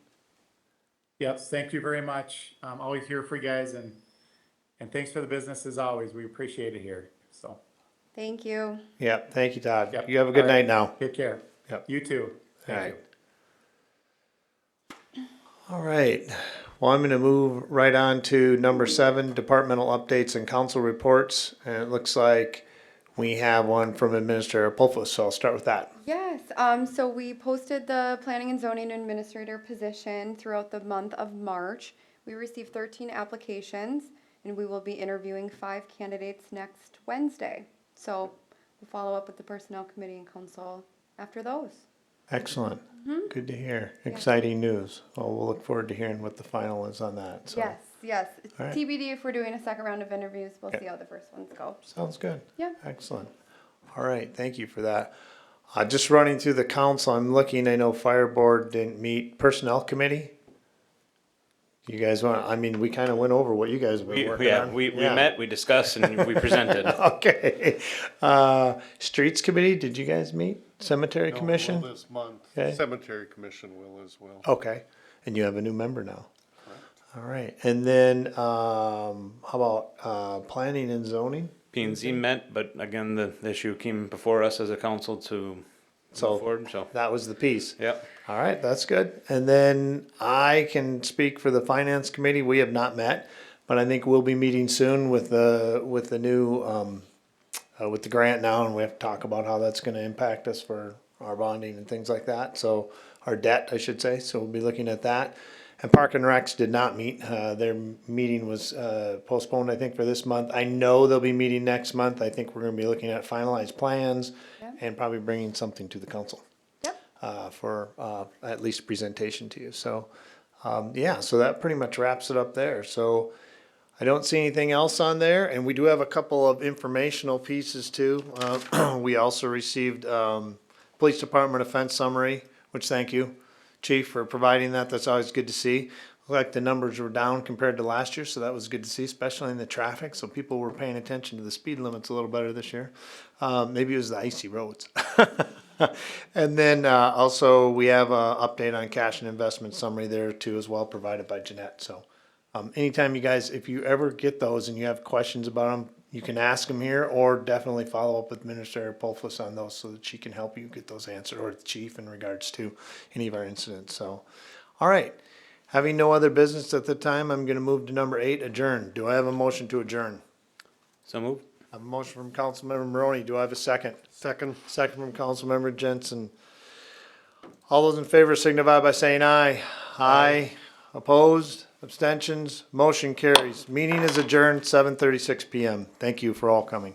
Yes, thank you very much. I'm always here for you guys and thanks for the business as always. We appreciate it here. So Thank you. Yeah, thank you, Todd. Yep. You have a good All right. night now. Take care. Yep. You too. All Thank right. you. All right. Well, I'm going to move right on to number 7, departmental updates and council reports. And it looks like we have one from Administrator Pulfus, so I'll start with that. Yes, so we posted the planning and zoning administrator position throughout the month of March. We received 13 applications and we will be interviewing 5 candidates next Wednesday. So we'll follow up with the personnel committee and council after those. Excellent. Good to hear. Exciting news. Well, we'll look forward to hearing what the final is on that. So. Yes. All right. TBD if we're doing a second round of interviews, we'll Yep. see how the first ones go. Sounds good. Yeah. Excellent. All right, thank you for that. Just running through the council, I'm looking, I know fire board didn't meet, personnel committee? You guys want, I mean, we kind of went over what you guys have been working on. We Yeah. met, we discussed, and we presented. Okay. Streets committee, did you guys meet? Cemetery No, commission? will this month. Okay. Cemetery Commission will as well. Okay, and you have a new member now. All right, and then, how about, planning and zoning? P and Z met, but again, the issue came before us as a council to So- move forward, so, That was the piece. yep. All right, that's good. And then I can speak for the finance committee. We have not met, but I think we'll be meeting soon with the new with the grant now, and we have to talk about how that's going to impact us for our bonding and things like that. So our debt, I should say. So we'll be looking at that. And Park and Recs did not meet. Their meeting was postponed, I think, for this month. I know they'll be meeting next month. I think we're going to be looking at finalized plans Yep. and probably bringing something to the council. Yep. for at least presentation to you. So, yeah, so that pretty much wraps it up there. So I don't see anything else on there, and we do have a couple of informational pieces too. We also received Police Department offense summary, which thank you, Chief, for providing that. That's always good to see. Looked like the numbers were down compared to last year, so that was good to see, especially in the traffic. So people were paying attention to the speed limits a little better this year. Maybe it was the icy roads. And then also we have an update on cash and investment summary there too as well, provided by Jeanette. So anytime you guys, if you ever get those and you have questions about them, you can ask them here, or definitely follow up with Administrator Polfus on those so that she can help you get those answered, or the chief in regards to any of our incidents. So, all right. Having no other business at the time, I'm going to move to number 8, adjourn. Do I have a motion to adjourn? So move. I have a motion from Councilmember Maroney. Do I have a second? Second. Second from Councilmember Jensen. All those in favor signify by saying aye. Aye. Opposed? Abstentions? Motion carries. Meeting is adjourned, 7:36 PM. Thank you for all coming.